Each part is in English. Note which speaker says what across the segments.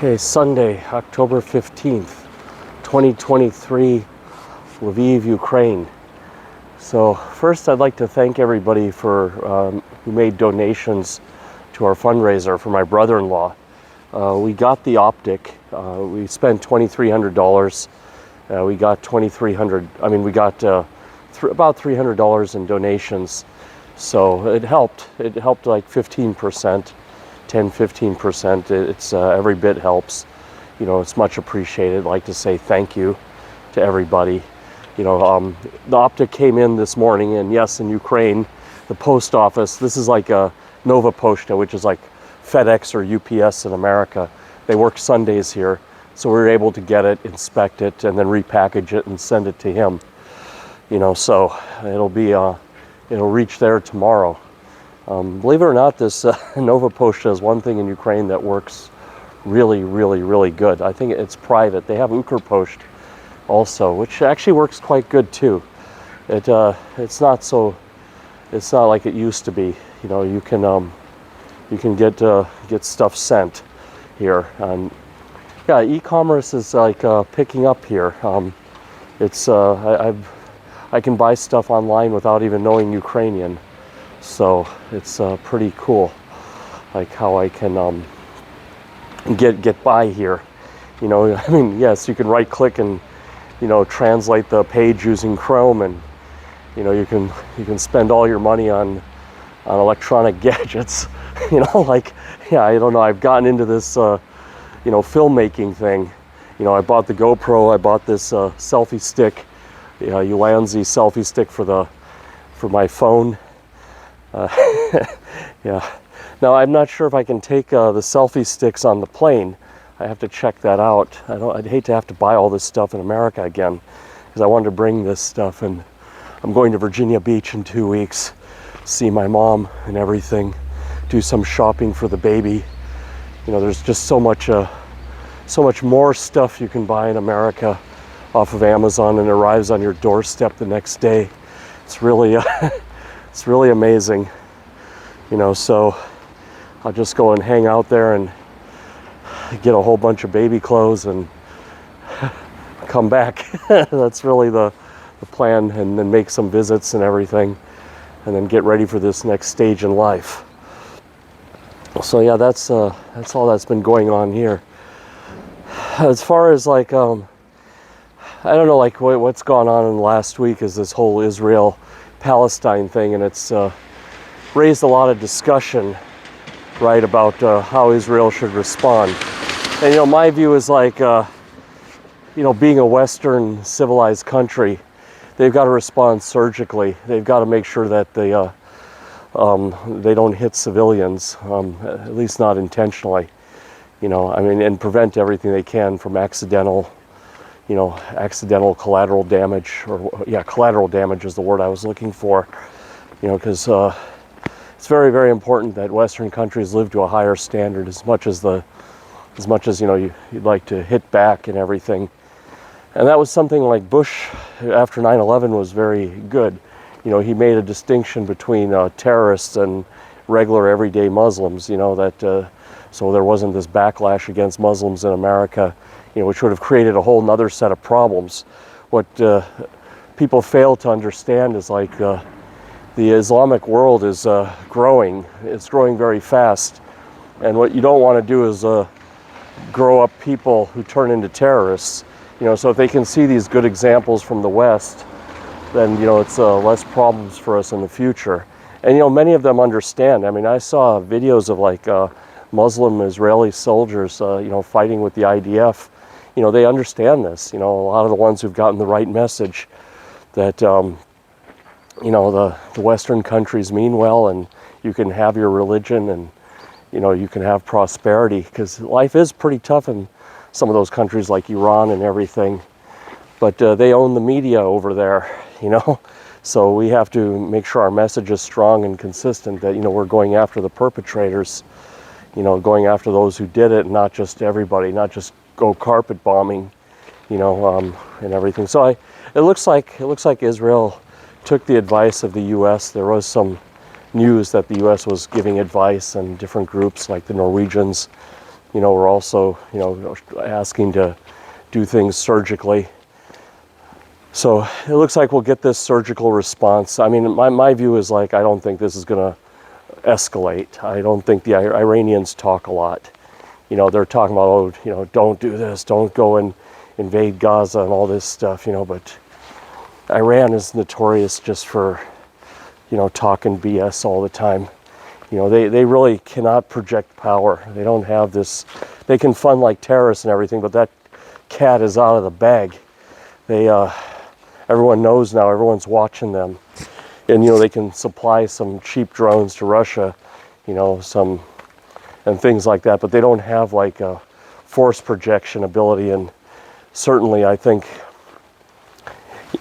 Speaker 1: Okay, Sunday, October 15th, 2023, Lviv, Ukraine. So first I'd like to thank everybody for who made donations to our fundraiser for my brother-in-law. We got the optic. We spent $2,300. We got about $300 in donations. So it helped. It helped like 15%. 10-15%. It's every bit helps. You know, it's much appreciated. I'd like to say thank you to everybody. You know, the optic came in this morning, and yes, in Ukraine, the post office, this is like a Nova Poshta, which is like FedEx or UPS in America. They work Sundays here, so we were able to get it, inspect it, and then repackage it and send it to him. You know, so it'll reach there tomorrow. Believe it or not, this Nova Poshta is one thing in Ukraine that works really good. I think it's private. They have Ukr also, which actually works quite good too. It's not like it used to be. You know, you can get stuff sent here. Yeah, e-commerce is like picking up here. I can buy stuff online without even knowing Ukrainian. So it's pretty cool, like how I can get by here. You know, I mean, yes, you can right click and, you know, translate the page using Chrome, and you know, you can spend all your money on electronic gadgets. You know, like, yeah, I don't know, I've gotten into this you know, filmmaking thing. You know, I bought the GoPro, I bought this selfie stick, Ulanzi selfie stick for my phone. Yeah. Now I'm not sure if I can take the selfie sticks on the plane. I have to check that out. I'd hate to have to buy all this stuff in America again, because I wanted to bring this stuff, and I'm going to Virginia Beach in 2 weeks, see my mom and everything, do some shopping for the baby. You know, there's just so much more stuff you can buy in America off of Amazon, and it arrives on your doorstep the next day. It's really it's really amazing, you know. So I'll just go and hang out there and get a whole bunch of baby clothes and come back. That's really the plan, and then make some visits and everything, and then get ready for this next stage in life. So yeah, that's all that's been going on here. As far as like I don't know, like what's gone on in the last week is this whole Israel-Palestine thing, and it's raised a lot of discussion, right, about how Israel should respond. And you know, my view is like, you know, being a Western civilized country, they've got to respond surgically. They've got to make sure that they don't hit civilians, at least not intentionally. You know, I mean, and prevent everything they can from accidental collateral damage, or yeah, collateral damage is the word I was looking for. You know, because it's very important that Western countries live to a higher standard, as much as you know, you'd like to hit back and everything. And that was something like Bush after 9/11 was very good. You know, he made a distinction between terrorists and regular everyday Muslims. You know, that so there wasn't this backlash against Muslims in America, you know, which would have created a whole nother set of problems. What people fail to understand is like the Islamic world is growing. It's growing very fast, and what you don't want to do is grow up people who turn into terrorists. You know, so if they can see these good examples from the West, then, you know, it's less problems for us in the future. And you know, many of them understand. I mean, I saw videos of like Muslim Israeli soldiers, you know, fighting with the IDF. You know, they understand this. You know, a lot of the ones who've gotten the right message that, you know, the Western countries mean well, and you can have your religion, and, you know, you can have prosperity, because life is pretty tough in some of those countries like Iran and everything. But they own the media over there, you know. So we have to make sure our message is strong and consistent, that, you know, we're going after the perpetrators, you know, going after those who did it, and not just everybody, not just go carpet bombing, you know, and everything. So it looks like Israel took the advice of the U.S. There was some news that the U.S. was giving advice, and different groups like the Norwegians we're also, asking to do things surgically. So it looks like we'll get this surgical response. I mean, my view is like, I don't think this is going to escalate. I don't think the Iranians talk a lot. They're talking about, don't do this, don't go and invade Gaza and all this stuff, but Iran is notorious just for, talking BS all the time. They really cannot project power. They don't have this. They can fund like terrorists and everything, but that cat is out of the bag. Everyone knows now, everyone's watching them. And, they can supply some cheap drones to Russia, and things like that, but they don't have like a force projection ability. And certainly I think,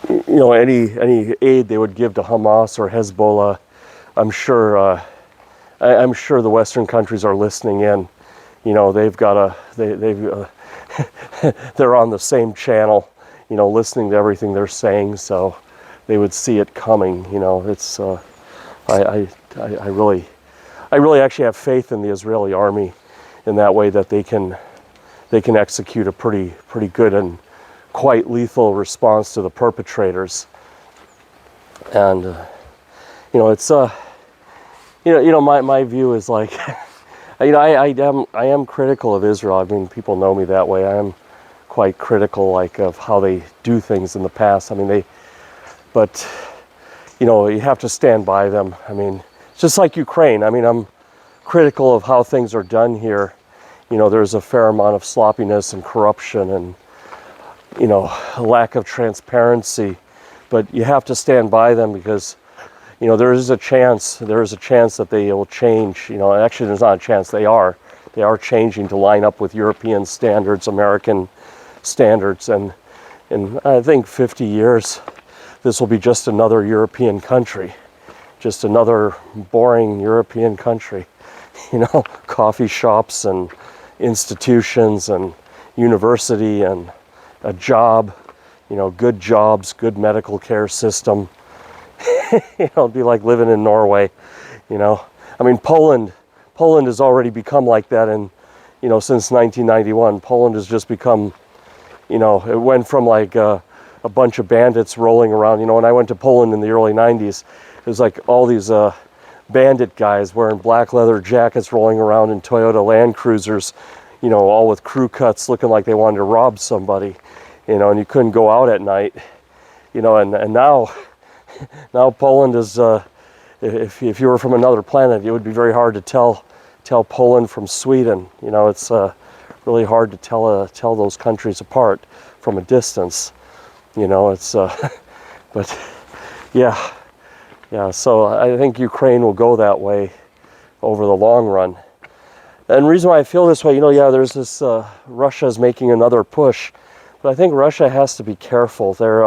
Speaker 1: any aid they would give to Hamas or Hezbollah, I'm sure the Western countries are listening in. They've got they're on the same channel, listening to everything they're saying, so they would see it coming. It's I really actually have faith in the Israeli army in that way, that they can execute a pretty good and quite lethal response to the perpetrators. And it's my view is like, I am critical of Israel. I mean, people know me that way. I am quite critical, like, of how they do things in the past. I mean, but you have to stand by them. I mean, it's just like Ukraine. I mean, I'm critical of how things are done here. There's a fair amount of sloppiness and corruption and, lack of transparency, but you have to stand by them because, there is a chance that they will change. Actually, there's not a chance, they are changing to line up with European standards, American standards, and in I think 50 years, this will be just another European country, just another boring European country. Coffee shops and institutions and university and a job, good jobs, good medical care system. It'd be like living in Norway. I mean, Poland has already become like that, and since 1991, Poland has just become, it went from like a bunch of bandits rolling around. When I went to Poland in the early 90s, it was like all these bandit guys wearing black leather jackets rolling around in Toyota Land Cruisers, all with crew cuts, looking like they wanted to rob somebody, and you couldn't go out at night, and now Poland is, if you were from another planet, it would be very hard to tell Poland from Sweden. It's really hard to tell those countries apart from a distance. It's but yeah. So I think Ukraine will go that way over the long run. And the reason why I feel this way, there's this Russia's making another push, but I think Russia has to be careful. They're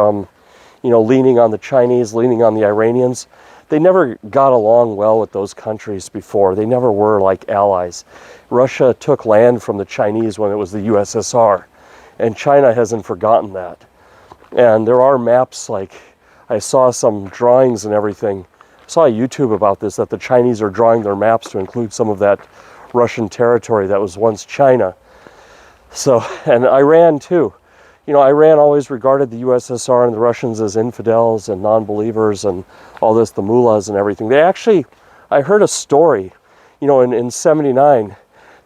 Speaker 1: leaning on the Chinese, leaning on the Iranians. They never got along well with those countries before. They never were like allies. Russia took land from the Chinese when it was the USSR, and China hasn't forgotten that. And there are maps, like I saw some drawings and everything. I saw a YouTube about this, that the Chinese are drawing their maps to include some of that Russian territory that was once China. So, and Iran too. Iran always regarded the USSR and the Russians as infidels and non-believers and all this, the mullahs and everything. They actually, I heard a story, in 79,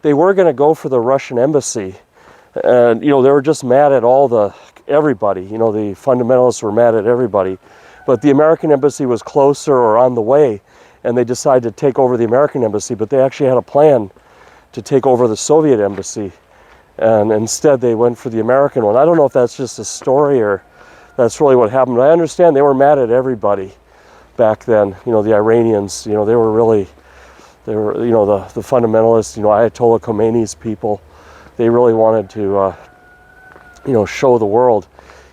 Speaker 1: they were going to go for the Russian embassy. And, they were just mad at everybody. The fundamentalists were mad at everybody. But the American embassy was closer or on the way, and they decided to take over the American embassy, but they actually had a plan to take over the Soviet embassy. And instead they went for the American one. I don't know if that's just a story or that's really what happened. But I understand they were mad at everybody back then. The Iranians, they were the fundamentalists, Ayatollah Khomeini's people. They really wanted to, show the world.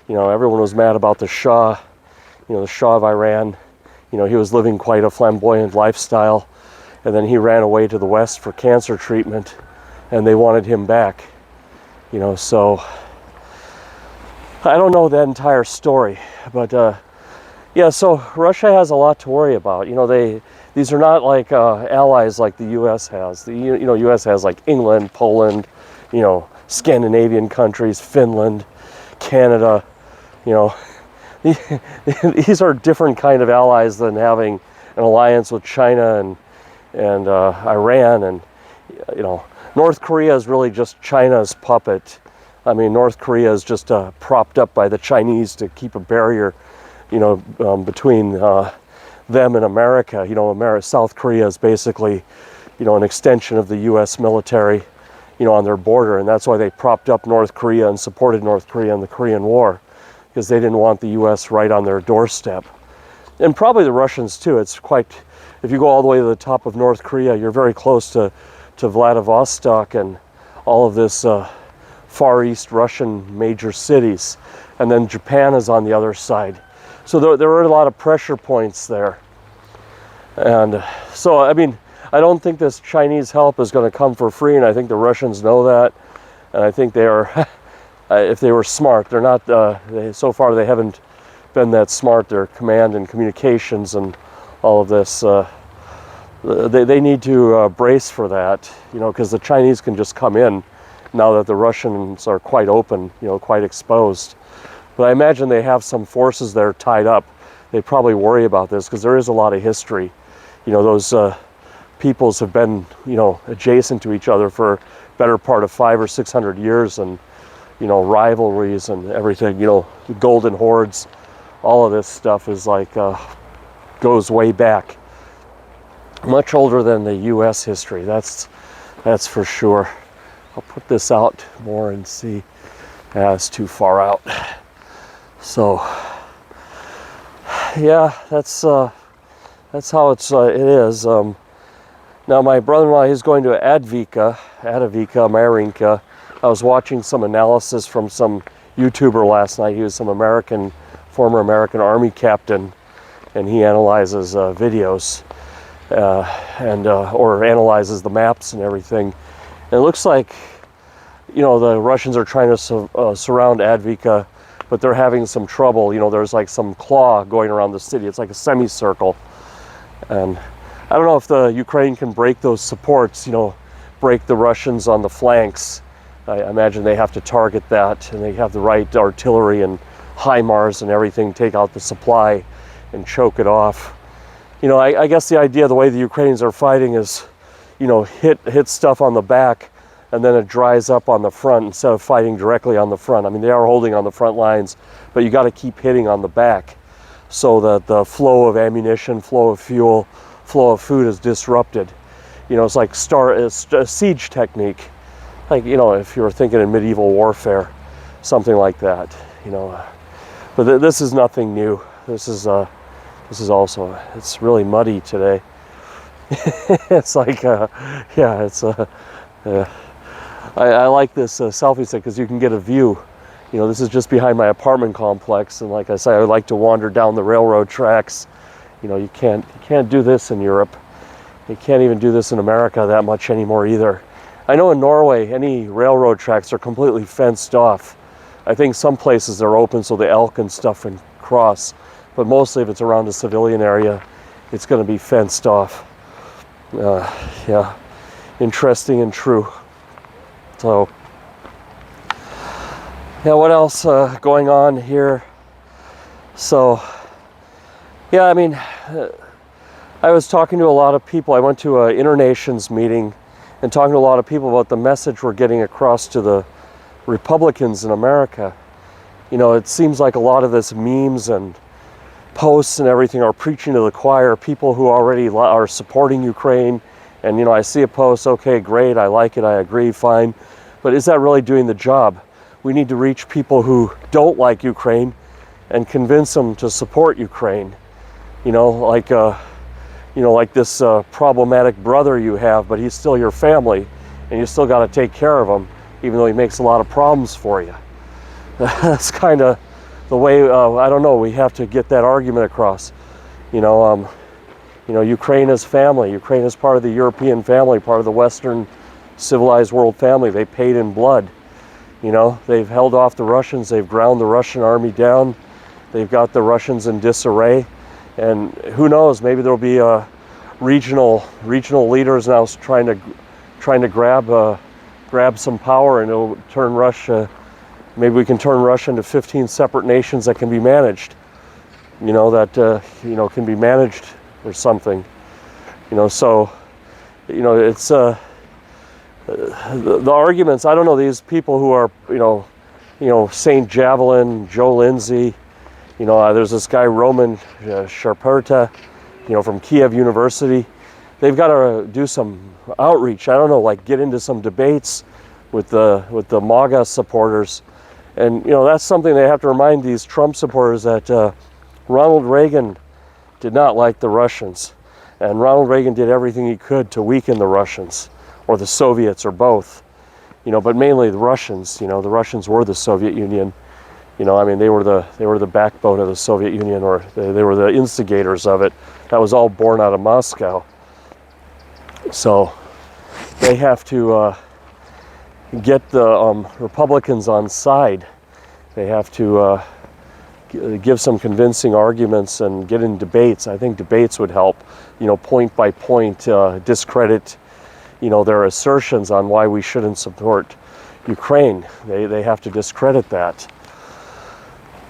Speaker 1: Everyone was mad about the Shah, the Shah of Iran. He was living quite a flamboyant lifestyle. And then he ran away to the West for cancer treatment, and they wanted him back. So I don't know that entire story, but so Russia has a lot to worry about. These are not like allies like the U.S. has. The U.S. has like England, Poland, you know, Scandinavian countries, Finland, Canada, you know, these are different kind of allies than having an alliance with China and Iran, and you know, North Korea is really just China's puppet. I mean, North Korea is just propped up by the Chinese to keep a barrier, you know, between them and America. You know, South Korea is basically, you know, an extension of the U.S. military, you know, on their border, and that's why they propped up North Korea and supported North Korea in the Korean War, because they didn't want the U.S. right on their doorstep. And probably the Russians too. It's quite, if you go all the way to the top of North Korea, you're very close to Vladivostok and all of this Far East Russian major cities. And then Japan is on the other side. So there are a lot of pressure points there. And so, I mean, I don't think this Chinese help is going to come for free, and I think the Russians know that. And I think they are, if they were smart, they're not, so far they haven't been that smart. Their command and communications and all of this, they need to brace for that, you know, because the Chinese can just come in now that the Russians are quite open, you know, quite exposed. But I imagine they have some forces there tied up. They probably worry about this because there is a lot of history. You know, those peoples have been, you know, adjacent to each other for a better part of 500 or 600 years, and, you know, rivalries and everything, you know, golden hordes, all of this stuff is like, goes way back. Much older than the U.S. history, that's for sure. I'll put this out more and see. It's too far out. So, yeah, that's how it is. Now my brother-in-law, he's going to Advika, Marinka. I was watching some analysis from some YouTuber last night. He was some former American Army captain, and he analyzes videos or analyzes the maps and everything. And it looks like, you know, the Russians are trying to surround Advika, but they're having some trouble. You know, there's like some claw going around the city. It's like a semicircle. And I don't know if the Ukraine can break those supports, you know, break the Russians on the flanks. I imagine they have to target that, and they have the right artillery and HIMARS and everything, take out the supply and choke it off. You know, I guess the idea, the way the Ukrainians are fighting is, you know, hit stuff on the back, and then it dries up on the front instead of fighting directly on the front. I mean, they are holding on the front lines, but you got to keep hitting on the back so that the flow of ammunition, flow of fuel, flow of food is disrupted. You know, it's like a siege technique. Like, you know, if you were thinking in medieval warfare, something like that, you know. But this is nothing new. This is also, it's really muddy today. It's like, yeah, it's, I like this selfie stick because you can get a view. You know, this is just behind my apartment complex, and like I say, I like to wander down the railroad tracks. You know, you can't do this in Europe. You can't even do this in America that much anymore either. I know in Norway, any railroad tracks are completely fenced off. I think some places they're open so the elk and stuff can cross, but mostly if it's around a civilian area, it's going to be fenced off. Yeah, interesting and true. So, yeah, what else going on here? So, yeah, I mean, I was talking to a lot of people. I went to an Internations meeting and talking to a lot of people about the message we're getting across to the Republicans in America. You know, it seems like a lot of this memes and posts and everything are preaching to the choir, people who already are supporting Ukraine. And, you know, I see a post, okay, great, I like it, I agree, fine. But is that really doing the job? We need to reach people who don't like Ukraine and convince them to support Ukraine. You know, like this problematic brother you have, but he's still your family, and you still got to take care of him, even though he makes a lot of problems for you. That's kind of the way, I don't know, we have to get that argument across. You know, Ukraine is family. Ukraine is part of the European family, part of the Western civilized world family. They paid in blood. You know, they've held off the Russians. They've ground the Russian army down. They've got the Russians in disarray. And who knows, maybe there'll be regional leaders now trying to grab grab some power and it'll turn Russia, maybe we can turn Russia into 15 separate nations that can be managed, that can be managed or something, so, it's, the arguments, I don't know, these people who are, St. Javelin, Joe Lindsay, there's this guy, Roman Sharperta, from Kiev University. They've got to do some outreach. I don't know, like get into some debates with the MAGA supporters. And, that's something they have to remind these Trump supporters that Ronald Reagan did not like the Russians. And Ronald Reagan did everything he could to weaken the Russians, or the Soviets, or both. But mainly the Russians. The Russians were the Soviet Union. They were the backbone of the Soviet Union, or they were the instigators of it. That was all born out of Moscow. So they have to get the Republicans on side. They have to give some convincing arguments and get in debates. I think debates would help, point by point, discredit, their assertions on why we shouldn't support Ukraine. They have to discredit that.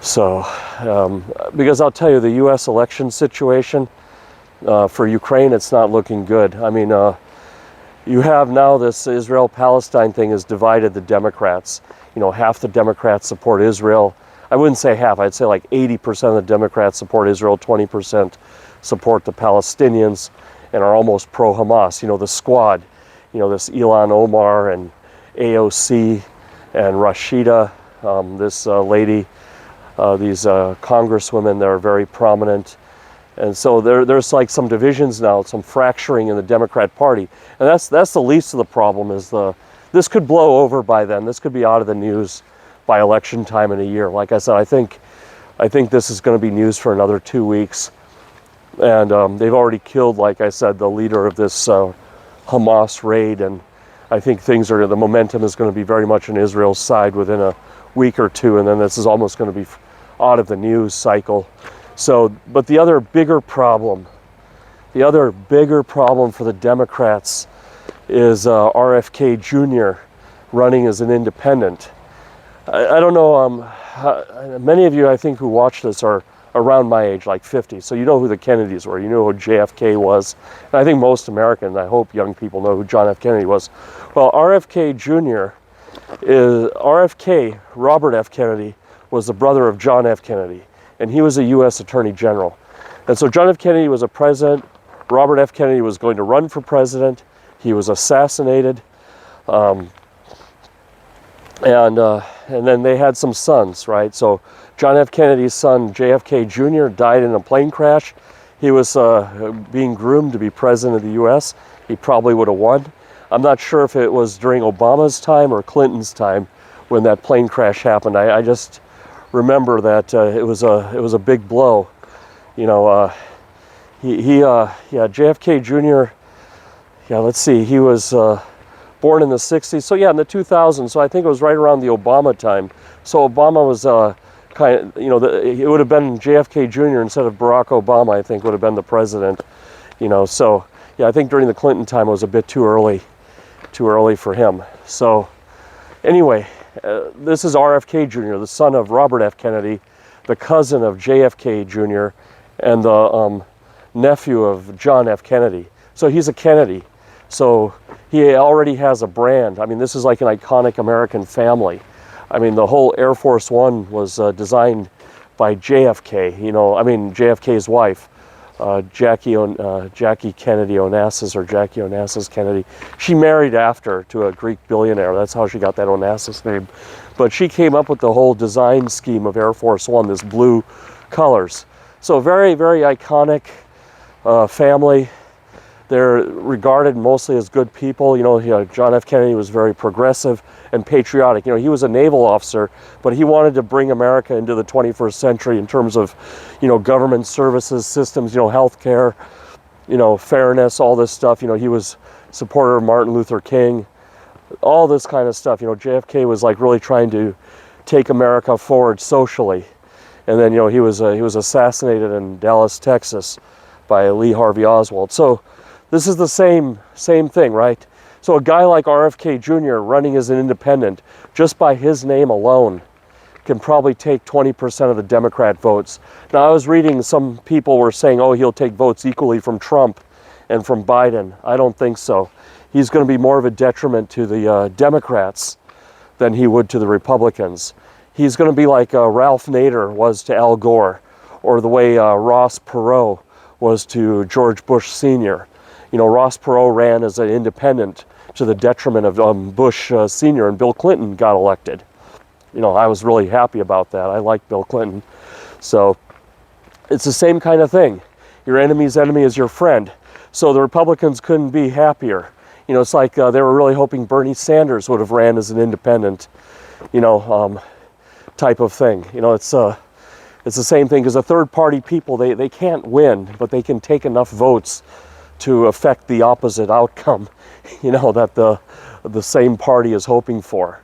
Speaker 1: So, because I'll tell you, the U.S. election situation for Ukraine, it's not looking good. You have now this Israel-Palestine thing has divided the Democrats. Half the Democrats support Israel. I wouldn't say half, I'd say like 80% of the Democrats support Israel, 20% support the Palestinians and are almost pro-Hamas. The squad, this Ilhan Omar and AOC and Rashida, this lady, these congresswomen that are very prominent. And so there's like some divisions now, some fracturing in the Democrat Party. And that's the least of the problem, is this could blow over by then. This could be out of the news by election time in a year. Like I said, I think this is going to be news for another 2 weeks. And they've already killed, like I said, the leader of this Hamas raid. And I think the momentum is going to be very much on Israel's side within a week or two. And then this is almost going to be out of the news cycle. So, but the other bigger problem for the Democrats is RFK Jr. running as an independent. I don't know, many of you I think who watch this are around my age, like 50, so you know who the Kennedys were, you know who JFK was, and I think most Americans, I hope young people know who John F. Kennedy was. Well, RFK Jr. Robert F. Kennedy, was the brother of John F. Kennedy. And he was a U.S. Attorney General. And so John F. Kennedy was a president. Robert F. Kennedy was going to run for president. He was assassinated. And then they had some sons, right? So John F. Kennedy's son, JFK Jr., died in a plane crash. He was being groomed to be president of the U.S. He probably would have won. I'm not sure if it was during Obama's time or Clinton's time when that plane crash happened. I just remember that it was a big blow. JFK Jr. Let's see, he was born in the 60s. So in the 2000s. So I think it was right around the Obama time. So Obama was it would have been JFK Jr. instead of Barack Obama. I think would have been the president. So I think during the Clinton time it was a bit too early for him. So anyway. This is RFK Jr., the son of Robert F. Kennedy, the cousin of JFK Jr., and the nephew of John F. Kennedy. So he's a Kennedy. So he already has a brand. This is like an iconic American family. The whole Air Force One was designed by JFK, JFK's wife. Jackie Kennedy Onassis, or Jackie Onassis Kennedy. She married after to a Greek billionaire. That's how she got that Onassis name. But she came up with the whole design scheme of Air Force One, this blue colors. So very, very iconic family. They're regarded mostly as good people. John F. Kennedy was very progressive and patriotic. He was a naval officer, but he wanted to bring America into the 21st century in terms of, government services, systems, healthcare, fairness, all this stuff. He was a supporter of Martin Luther King, all this kind of stuff. JFK was like really trying to take America forward socially. And then, he was assassinated in Dallas, Texas by Lee Harvey Oswald. So this is the same thing, right? So a guy like RFK Jr. running as an independent, just by his name alone, can probably take 20% of the Democrat votes. Now, I was reading some people were saying, oh, he'll take votes equally from Trump and from Biden. I don't think so. He's going to be more of a detriment to the Democrats than he would to the Republicans. He's going to be like Ralph Nader was to Al Gore, or the way Ross Perot was to George Bush Sr. You know, Ross Perot ran as an independent to the detriment of Bush Sr., and Bill Clinton got elected. You know, I was really happy about that. I like Bill Clinton. So it's the same kind of thing. Your enemy's enemy is your friend. So the Republicans couldn't be happier. You know, it's like they were really hoping Bernie Sanders would have ran as an independent, you know, type of thing. You know, it's the same thing, because the third-party people, they can't win, but they can take enough votes to affect the opposite outcome, you know, that the same party is hoping for.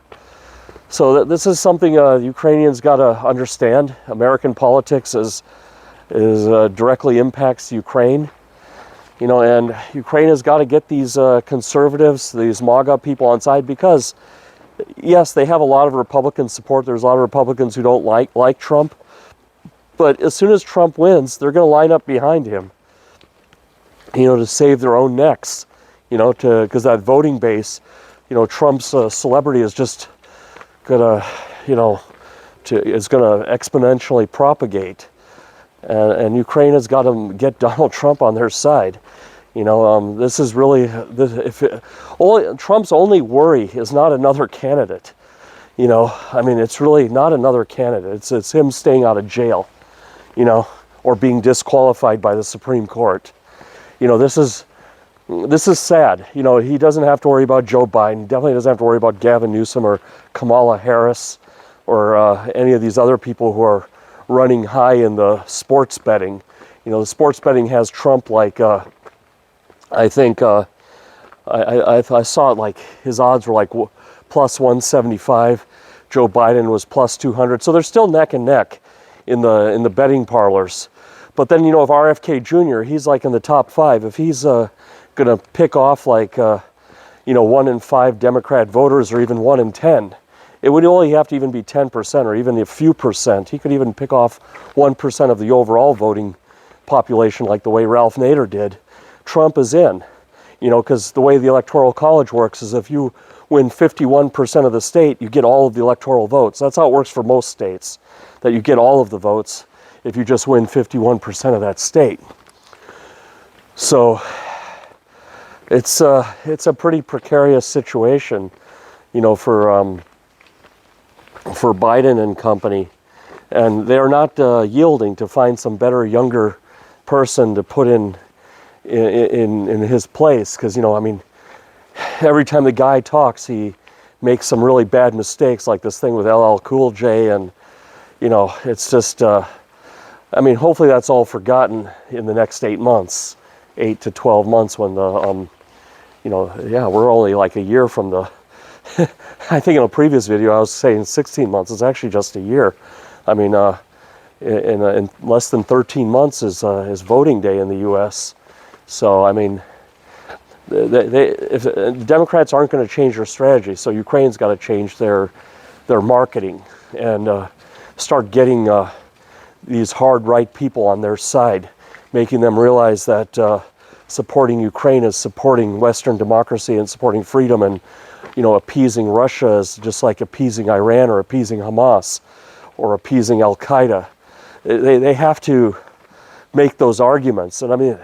Speaker 1: So this is something Ukrainians got to understand. American politics is directly impacts Ukraine, you know, and Ukraine has got to get these conservatives, these MAGA people on side, because yes, they have a lot of Republican support. There's a lot of Republicans who don't like Trump, but as soon as Trump wins, they're going to line up behind him, you know, to save their own necks, you know, because that voting base, you know, Trump's celebrity is just gonna, you know, is gonna exponentially propagate, and Ukraine has got to get Donald Trump on their side. You know, this is really Trump's only worry is not another candidate. You know, I mean, it's really not another candidate. It's him staying out of jail, you know, or being disqualified by the Supreme Court. You know, this is sad. You know, he doesn't have to worry about Joe Biden. He definitely doesn't have to worry about Gavin Newsom or Kamala Harris or any of these other people who are running high in the sports betting. You know, the sports betting has Trump like, I think, I saw it like his odds were like plus 175. Joe Biden was plus 200. So they're still neck and neck in the betting parlors. But then, you know, if RFK Jr., he's like in the top 5. If he's going to pick off like, you know, 1 in 5 Democrat voters, or even 1 in 10, it would only have to even be 10% or even a few percent. He could even pick off 1% of the overall voting population, like the way Ralph Nader did. Trump is in, you know, because the way the Electoral College works is if you win 51% of the state, you get all of the electoral votes. That's how it works for most states, that you get all of the votes if you just win 51% of that state. So it's a pretty precarious situation, you know, for Biden and company, and they're not yielding to find some better, younger person to put in his place, because, you know, I mean, every time the guy talks, he makes some really bad mistakes, like this thing with LL Cool J, and, you know, it's just, I mean, hopefully that's all forgotten in the next 8 months, 8 to 12 months, when the, you know, yeah, we're only like a year from the, I think in a previous video I was saying 16 months, it's actually just a year. I mean, in less than 13 months is voting day in the U.S., so, I mean, if the Democrats aren't going to change their strategy, so Ukraine's got to change their marketing and start getting these hard right people on their side, making them realize that supporting Ukraine is supporting Western democracy and supporting freedom, and, you know, appeasing Russia is just like appeasing Iran or appeasing Hamas or appeasing Al Qaeda. They have to make those arguments, and I mean,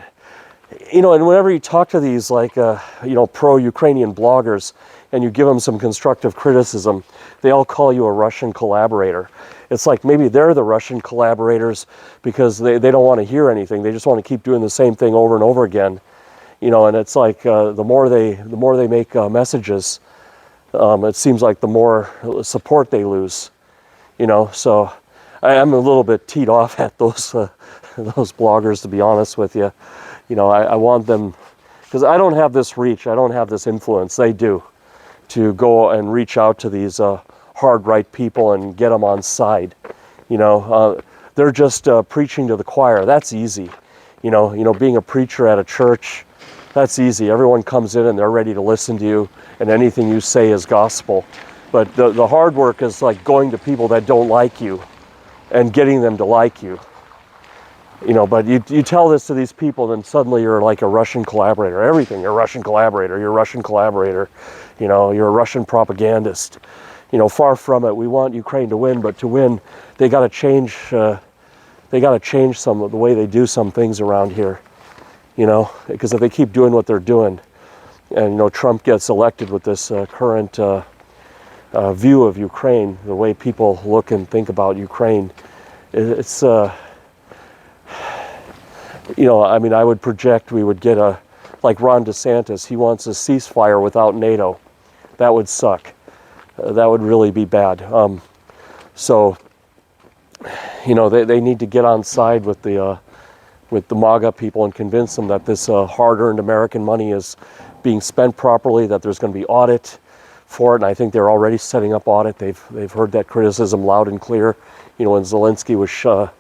Speaker 1: you know, and whenever you talk to these, like, you know, pro-Ukrainian bloggers, and you give them some constructive criticism, they all call you a Russian collaborator. It's like maybe they're the Russian collaborators because they don't want to hear anything. They just want to keep doing the same thing over and over again, you know. And it's like the more they make messages, it seems like the more support they lose, you know. So I'm a little bit teed off at those bloggers, to be honest with you. You know, I want them, because I don't have this reach, I don't have this influence. They do, to go and reach out to these hard right people and get them on side. You know, they're just preaching to the choir. That's easy. You know, being a preacher at a church, That's easy. Everyone comes in and they're ready to listen to you, and anything you say is gospel. But the hard work is like going to people that don't like you and getting them to like you. You know, but you tell this to these people, then suddenly you're like a Russian collaborator. Everything, you're a Russian collaborator, you're a Russision collaborator, you know, you're a Russian propagandist. You know, far from it. We want Ukraine to win, but to win, they got to change. They got to change some of the way they do some things around here. You know, because if they keep doing what they're doing, and you know, Trump gets elected with this current view of Ukraine, the way people look and think about Ukraine, it's. You know, I mean, I would project we would get like Ron DeSantis, he wants a ceasefire without NATO. That would suck. That would really be bad. So, you know, they need to get on side with the MAGA people and convince them that this hard-earned American money is being spent properly, that there's going to be audit for it, and I think they're already setting up audit. They've heard that criticism loud and clear. You know, when Zelensky was,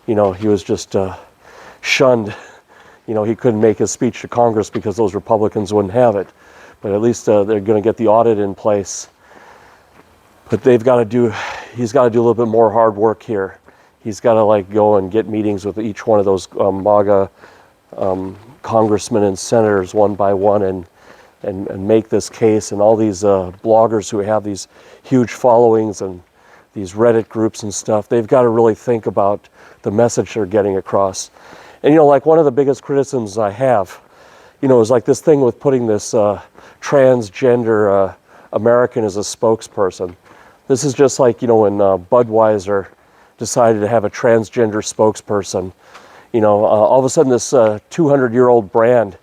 Speaker 1: you know, he was just shunned. You know, he couldn't make his speech to Congress because those Republicans wouldn't have it. But at least they're going to get the audit in place. But he's got to do a little bit more hard work here. He's got to like go and get meetings with each one of those MAGA congressmen and senators one by one and make this case. And all these bloggers who have these huge followings and these Reddit groups and stuff, they've got to really think about the message they're getting across. And, you know, like one of the biggest criticisms I have, you know, is like this thing with putting this transgender American as a spokesperson. This is just like, you know, when Budweiser decided to have a transgender spokesperson. You know, all of a sudden this 200-year-old brand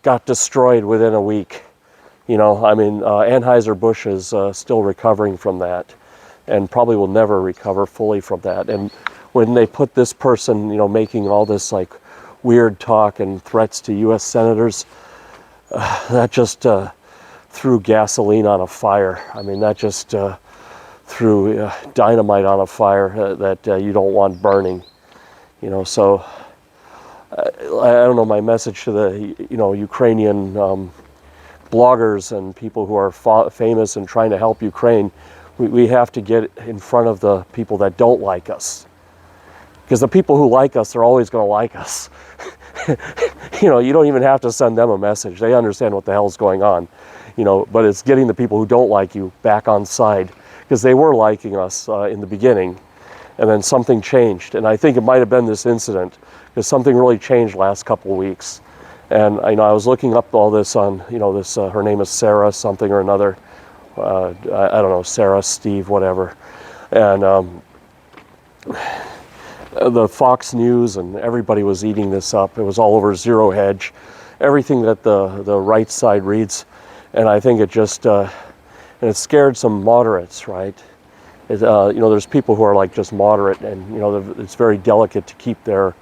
Speaker 1: got destroyed within a week. You know, I mean, Anheuser-Busch is still recovering from that and probably will never recover fully from that. And when they put this person, you know, making all this like weird talk and threats to U.S. senators, that just threw gasoline on a fire. I mean, that just threw dynamite on a fire that you don't want burning. You know, so I don't know, my message to the, you know, Ukrainian bloggers and people who are famous and trying to help Ukraine, we have to get in front of the people that don't like us. Because the people who like us are always going to like us. You know, you don't even have to send them a message. They understand what the hell's going on. You know, but it's getting the people who don't like you back on side. Because they were liking us in the beginning. And then something changed. And I think it might have been this incident. Because something really changed last couple of weeks. And you know, I was looking up all this on, you know, this, her name is Sarah something or another. I don't know, Sarah, Steve, whatever. And the Fox News and everybody was eating this up. It was all over Zero Hedge, everything that the right side reads. And I think it just, and it scared some moderates, right? You know, there's people who are like just moderate and, you know, it's very delicate to keep their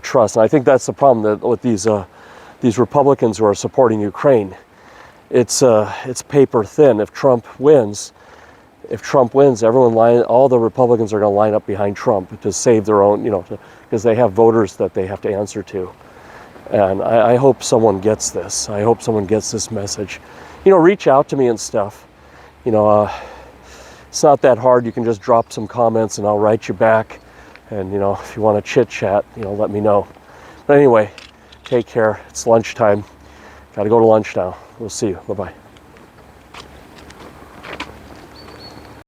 Speaker 1: trust. And I think that's the problem that with these Republicans who are supporting Ukraine. It's paper thin. If Trump wins, all the Republicans are going to line up behind Trump to save their own, you know, because they have voters that they have to answer to. And I hope someone gets this. I hope someone gets this message. You know, reach out to me and stuff. You know, it's not that hard. You can just drop some comments and I'll write you back. And, you know, if you want to chit chat, you know, let me know. But anyway, take care. It's lunchtime. Got to go to lunch now. We'll see you. Bye-bye.